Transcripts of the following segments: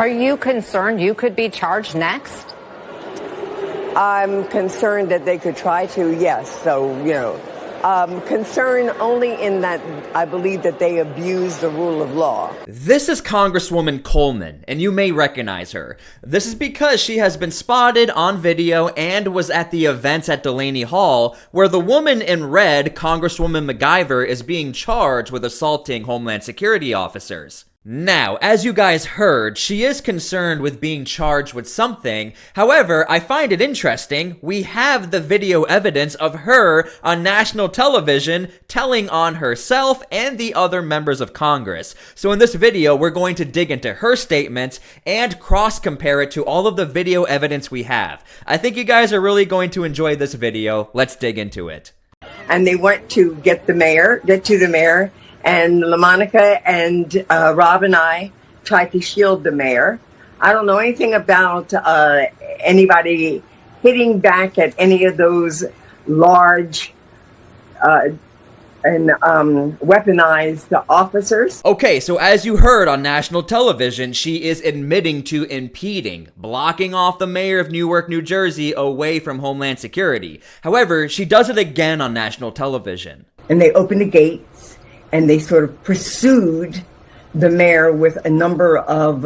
Are you concerned you could be charged next? I'm concerned that they could try to, yes. So, concern only in that I believe that they abuse the rule of law. This is Congresswoman Coleman, and you may recognize her. This is because she has been spotted on video and was at the events at Delaney Hall, where the woman in red, Congresswoman MacIver, is being charged with assaulting Homeland Security officers. Now, as you guys heard, she is concerned with being charged with something. However, I find it interesting. We have the video evidence of her on national television telling on herself and the other members of Congress. So in this video, we're going to dig into her statements and cross-compare it to all of the video evidence we have. I think you guys are really going to enjoy this video. Let's dig into it. And they went to get to the mayor. And LaMonica and Rob and I tried to shield the mayor. I don't know anything about anybody hitting back at any of those large and weaponized officers. Okay, so as you heard on national television, she is admitting to impeding, blocking off the mayor of Newark, New Jersey away from Homeland Security. However, she does it again on national television. And they opened the gates. And they sort of pursued the mayor with a number of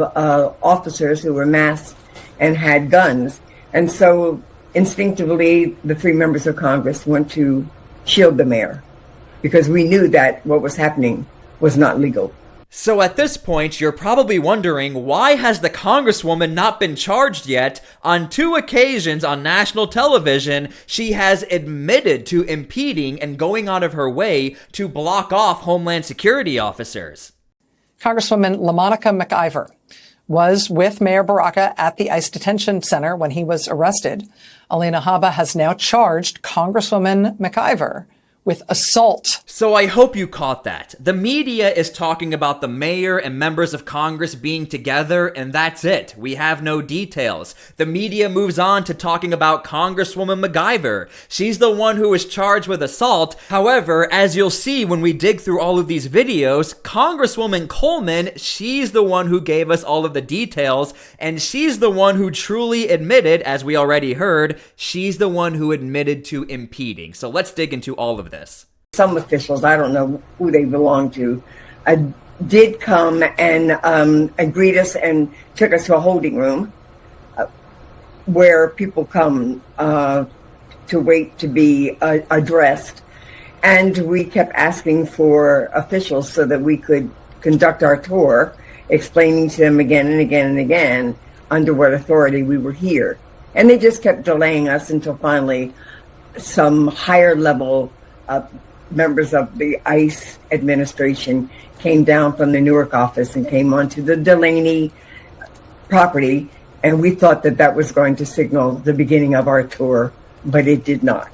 officers who were masked and had guns. And so instinctively, the three members of Congress went to shield the mayor because we knew that what was happening was not legal. So at this point, you're probably wondering, why has the Congresswoman not been charged yet? On 2 occasions on national television, she has admitted to impeding and going out of her way to block off Homeland Security officers. Congresswoman LaMonica MacIver was with Mayor Baraka at the ICE detention center when he was arrested. Alina Habba has now charged Congresswoman MacIver with assault. So I hope you caught that. The media is talking about the mayor and members of Congress being together, and that's it. We have no details. The media moves on to talking about Congresswoman MacIver. She's the one who is charged with assault. However, as you'll see when we dig through all of these videos, Congresswoman Coleman, she's the one who gave us all of the details, and she's the one who truly admitted, as we already heard, she's the one who admitted to impeding. So let's dig into all of this. Some officials, I don't know who they belong to, did come and greet us and took us to a holding room where people come to wait to be addressed. And we kept asking for officials so that we could conduct our tour, explaining to them again and again and again under what authority we were here. And they just kept delaying us until finally some higher level members of the ICE administration came down from the Newark office and came onto the Delaney property, and we thought that that was going to signal the beginning of our tour, but it did not.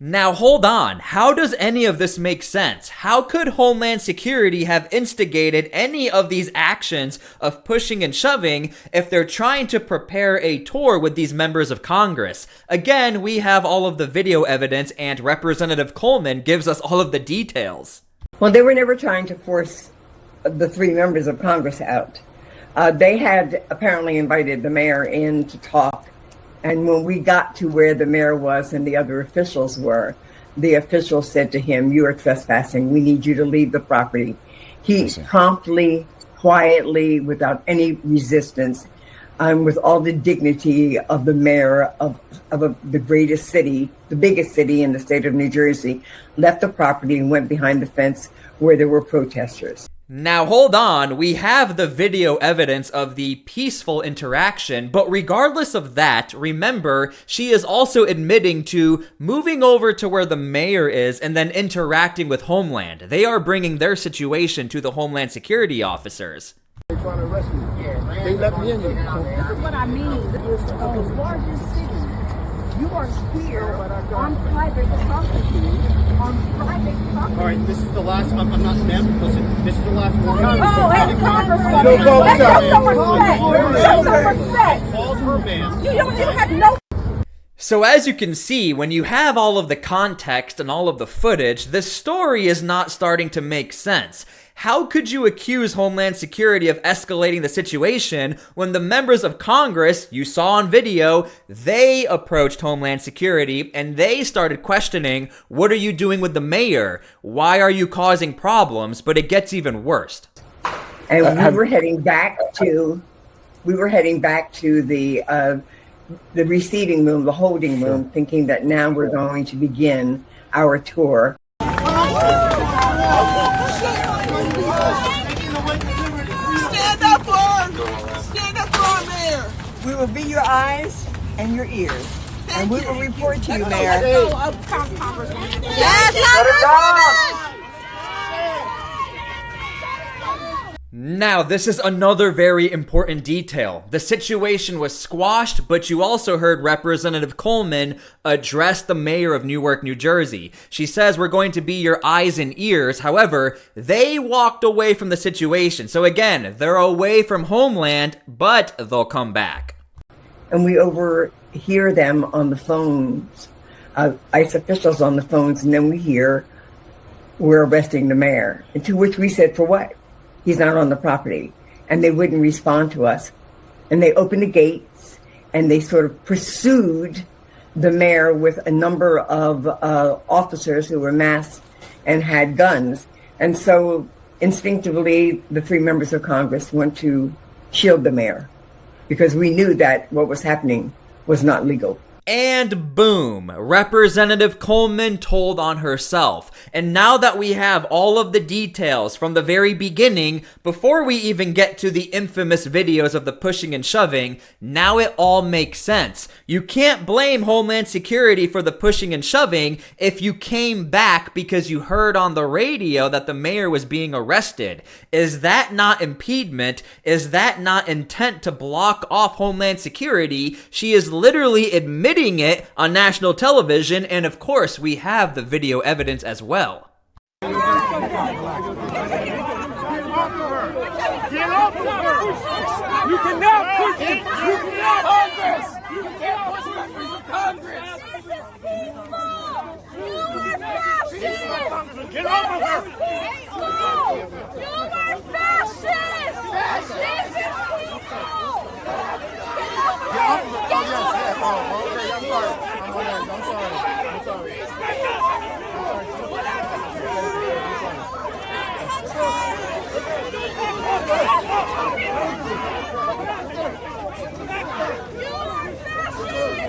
Now hold on, how does any of this make sense? How could Homeland Security have instigated any of these actions of pushing and shoving if they're trying to prepare a tour with these members of Congress? Again, we have all of the video evidence and Representative Coleman gives us all of the details. Well, they were never trying to force the three members of Congress out. They had apparently invited the mayor in to talk. And when we got to where the mayor was and the other officials were, the official said to him, "You are trespassing. We need you to leave the property." He promptly, quietly, without any resistance, with all the dignity of the mayor of the greatest city, the biggest city in the state of New Jersey, left the property and went behind the fence where there were protesters. Now hold on, we have the video evidence of the peaceful interaction, but regardless of that, remember, she is also admitting to moving over to where the mayor is and then interacting with Homeland. They are bringing their situation to the Homeland Security officers. They're trying to arrest me. They let me in here. This is what I mean. As largest city, you are here on private property. All right, this is the last. I'm not, ma'am. Listen, this is the last warning. Oh, hey, Congresswoman. Let's show some respect. Show some respect. Calls her man. You have no. So as you can see, when you have all of the context and all of the footage, this story is not starting to make sense. How could you accuse Homeland Security of escalating the situation when the members of Congress you saw on video, they approached Homeland Security and they started questioning, what are you doing with the mayor? Why are you causing problems? But it gets even worse. And we were heading back to the receiving room, the holding room, thinking that now we're going to begin our tour. Stand up for our mayor. We will be your eyes and your ears, and we will report to you, Mayor. Yes, Now, this is another very important detail. The situation was squashed, but you also heard Representative Coleman address the mayor of Newark, New Jersey. She says, we're going to be your eyes and ears. However, they walked away from the situation. So again, they're away from Homeland, but they'll come back. And we overhear them on the phones, ICE officials on the phones, and then we hear, we're arresting the mayor. And to which we said, for what? He's not on the property. And they wouldn't respond to us. And they opened the gates and they sort of pursued the mayor with a number of officers who were masked and had guns. And so instinctively, the three members of Congress went to shield the mayor because we knew that what was happening was not legal. And boom, Representative Coleman told on herself. And now that we have all of the details from the very beginning, before we even get to the infamous videos of the pushing and shoving, now it all makes sense. You can't blame Homeland Security for the pushing and shoving if you came back because you heard on the radio that the mayor was being arrested. Is that not impediment? Is that not intent to block off Homeland Security? She is literally admitting it on national television, and of course we have the video evidence as well. Get off of her! You cannot push it! You cannot Congress! You can't push members of Congress! This is peaceful! You are fascists! Get off of her! You are fascists! This is peaceful! Get off of her! Oh, yes, yes. Oh, okay, I'm sorry. I'm sorry.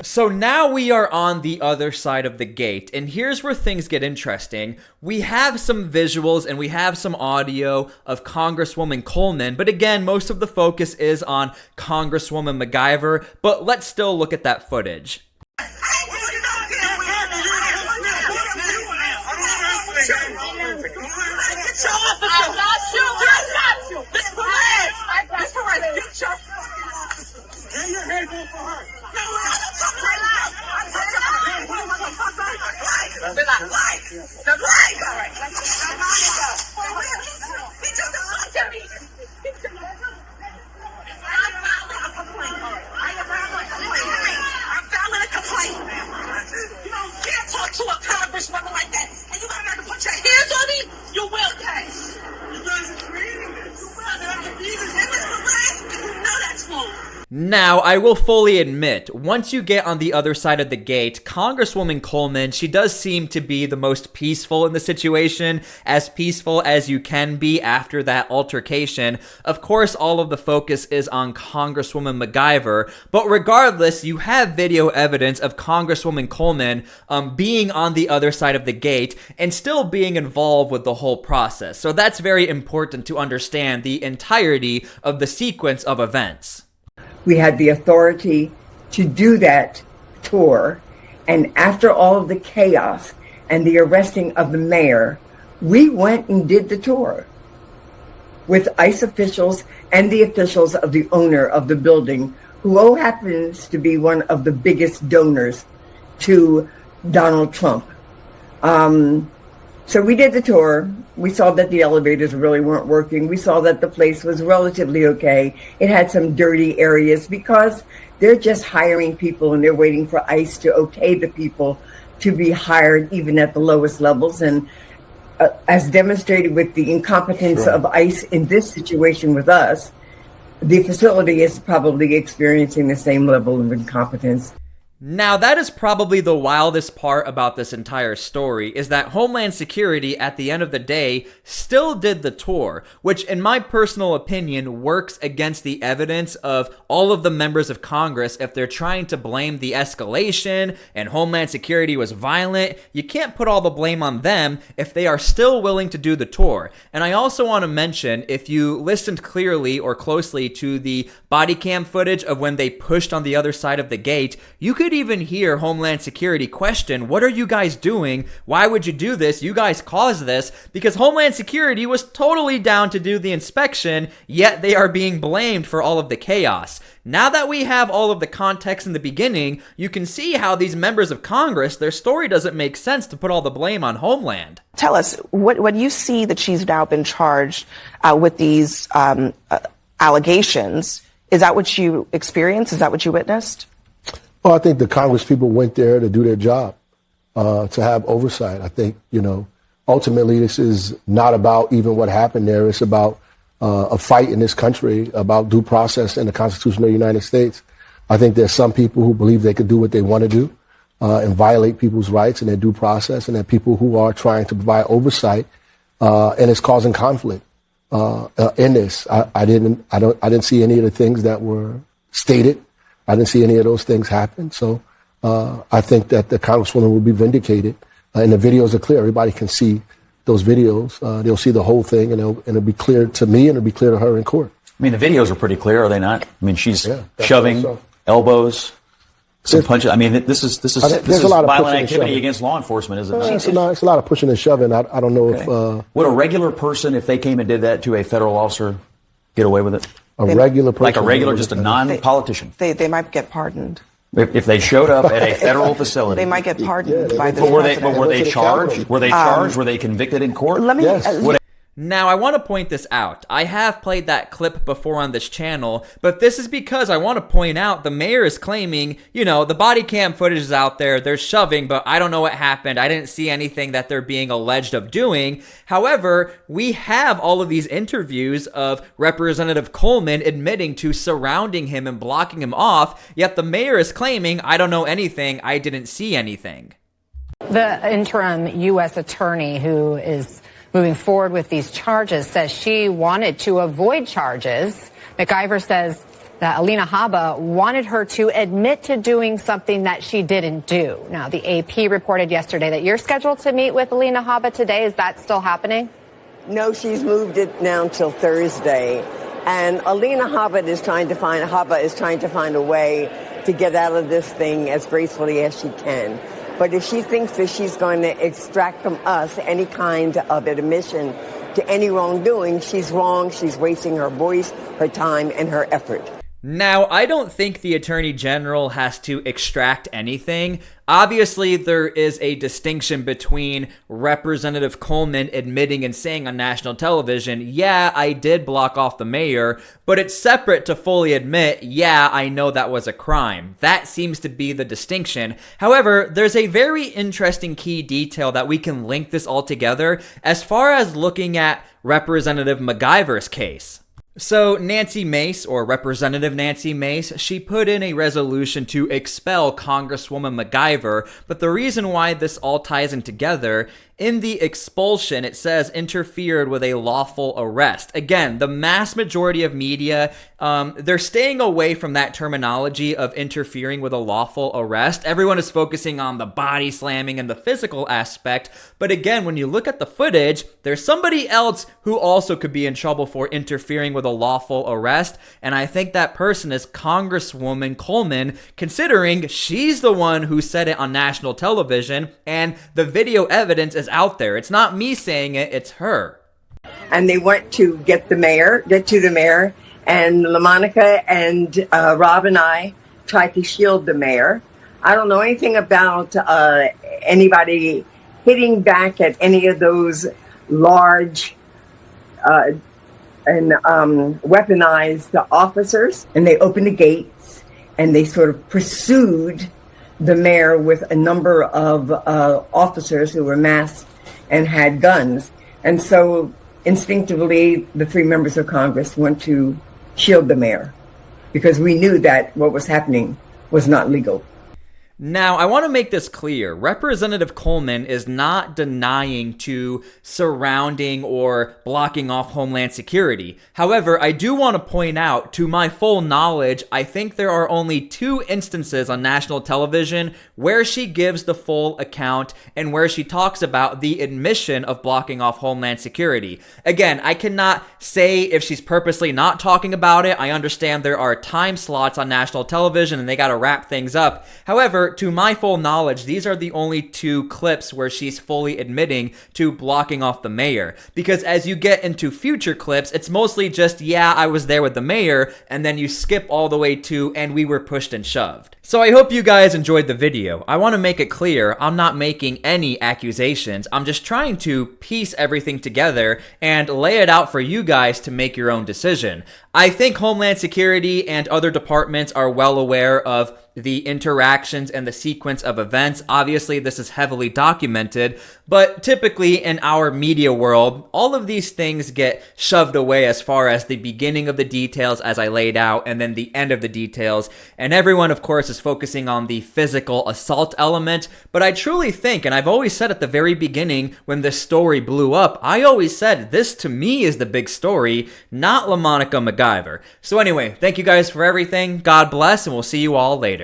So now we are on the other side of the gate, and here's where things get interesting. We have some visuals and we have some audio of Congresswoman Coleman, but again, most of the focus is on Congresswoman MacIver, but let's still look at that footage. Now, I will fully admit, once you get on the other side of the gate, Congresswoman Coleman, she does seem to be the most peaceful in the situation, as peaceful as you can be after that altercation. Of course, all of the focus is on Congresswoman MacIver, but regardless, you have video evidence of Congresswoman Coleman being on the other side of the gate and still being involved with the whole process. So that's very important to understand the entirety of the sequence of events. We had the authority to do that tour, and after all of the chaos and the arresting of the mayor, we went and did the tour with ICE officials and the officials of the owner of the building, who happens to be one of the biggest donors to Donald Trump. So we did the tour. We saw that the elevators really weren't working. We saw that the place was relatively okay. It had some dirty areas because they're just hiring people and they're waiting for ICE to okay the people to be hired even at the lowest levels. And as demonstrated with the incompetence of ICE in this situation with us, the facility is probably experiencing the same level of incompetence. Now, that is probably the wildest part about this entire story, is that Homeland Security, at the end of the day, still did the tour, which in my personal opinion works against the evidence of all of the members of Congress. If they're trying to blame the escalation and Homeland Security was violent, you can't put all the blame on them if they are still willing to do the tour. And I also want to mention, if you listened clearly or closely to the body cam footage of when they pushed on the other side of the gate, you could even hear Homeland Security question, what are you guys doing? Why would you do this? You guys caused this. Because Homeland Security was totally down to do the inspection, yet they are being blamed for all of the chaos. Now that we have all of the context in the beginning, you can see how these members of Congress, their story doesn't make sense to put all the blame on Homeland. Tell us, when you see that she's now been charged with these allegations, is that what you experienced? Is that what you witnessed? Well, I think the Congress people went there to do their job, to have oversight. I think, ultimately this is not about even what happened there. It's about a fight in this country, about due process in the Constitution of the United States. I think there's some people who believe they can do what they want to do and violate people's rights and their due process, and there are people who are trying to provide oversight, and it's causing conflict in this. I didn't see any of the things that were stated. I didn't see any of those things happen. So I think that the Congresswoman will be vindicated. And the videos are clear. Everybody can see those videos. They'll see the whole thing, and it'll be clear to me, and it'll be clear to her in court. I mean, the videos are pretty clear, are they not? I mean, she's shoving, elbows, some punches. I mean, this is violent activity against law enforcement, is it not? It's a lot of pushing and shoving. I don't know if... Would a regular person, if they came and did that to a federal officer, get away with it? A regular person? Like a regular, just a non-politician? They might get pardoned. If they showed up at a federal facility, they might get pardoned by the president. But were they charged? Were they charged? Were they convicted in court? Now, I want to point this out. I have played that clip before on this channel, but this is because I want to point out the mayor is claiming, the body cam footage is out there, they're shoving, but I don't know what happened. I didn't see anything that they're being alleged of doing. However, we have all of these interviews of Representative Coleman admitting to surrounding him and blocking him off, yet the mayor is claiming, I don't know anything, I didn't see anything. The interim U.S. attorney who is moving forward with these charges says she wanted to avoid charges. McIver says that Alina Habba wanted her to admit to doing something that she didn't do. Now, the AP reported yesterday that you're scheduled to meet with Alina Habba today. Is that still happening? No, she's moved it now till Thursday. And Alina Habba is trying to find a way to get out of this thing as gracefully as she can. But if she thinks that she's going to extract from us any kind of admission to any wrongdoing, she's wrong. She's wasting her voice, her time, and her effort. Now, I don't think the Attorney General has to extract anything. Obviously, there is a distinction between Representative Coleman admitting and saying on national television, yeah, I did block off the mayor, but it's separate to fully admit, yeah, I know that was a crime. That seems to be the distinction. However, there's a very interesting key detail that we can link this all together as far as looking at Representative McIver's case. So Nancy Mace, or Representative Nancy Mace, she put in a resolution to expel Congresswoman McIver, but the reason why this all ties in together, in the expulsion, it says interfered with a lawful arrest. Again, the mass majority of media, they're staying away from that terminology of interfering with a lawful arrest. Everyone is focusing on the body slamming and the physical aspect. But again, when you look at the footage, there's somebody else who also could be in trouble for interfering with a lawful arrest. And I think that person is Congresswoman Coleman, considering she's the one who said it on national television and the video evidence is out there. It's not me saying it, it's her. And they went to get to the mayor, and LaMonica and Rob and I tried to shield the mayor. I don't know anything about anybody hitting back at any of those large and weaponized officers. And they opened the gates and they sort of pursued the mayor with a number of officers who were masked and had guns. And so instinctively, the 3 members of Congress went to shield the mayor because we knew that what was happening was not legal. Now, I want to make this clear. Representative Coleman is not denying to surrounding or blocking off Homeland Security. However, I do want to point out, to my full knowledge, I think there are only 2 instances on national television where she gives the full account and where she talks about the admission of blocking off Homeland Security. Again, I cannot say if she's purposely not talking about it. I understand there are time slots on national television and they got to wrap things up. However, to my full knowledge, these are the only 2 clips where she's fully admitting to blocking off the mayor. Because as you get into future clips, it's mostly just, yeah, I was there with the mayor, and then you skip all the way to, and we were pushed and shoved. So I hope you guys enjoyed the video. I want to make it clear, I'm not making any accusations. I'm just trying to piece everything together and lay it out for you guys to make your own decision. I think Homeland Security and other departments are well aware of the interactions and the sequence of events. Obviously, this is heavily documented, but typically in our media world, all of these things get shoved away as far as the beginning of the details as I laid out and then the end of the details. And everyone, of course, is focusing on the physical assault element. But I truly think, and I've always said at the very beginning when this story blew up, I always said this to me is the big story, not LaMonica MacIver. So anyway, thank you guys for everything. God bless, and we'll see you all later.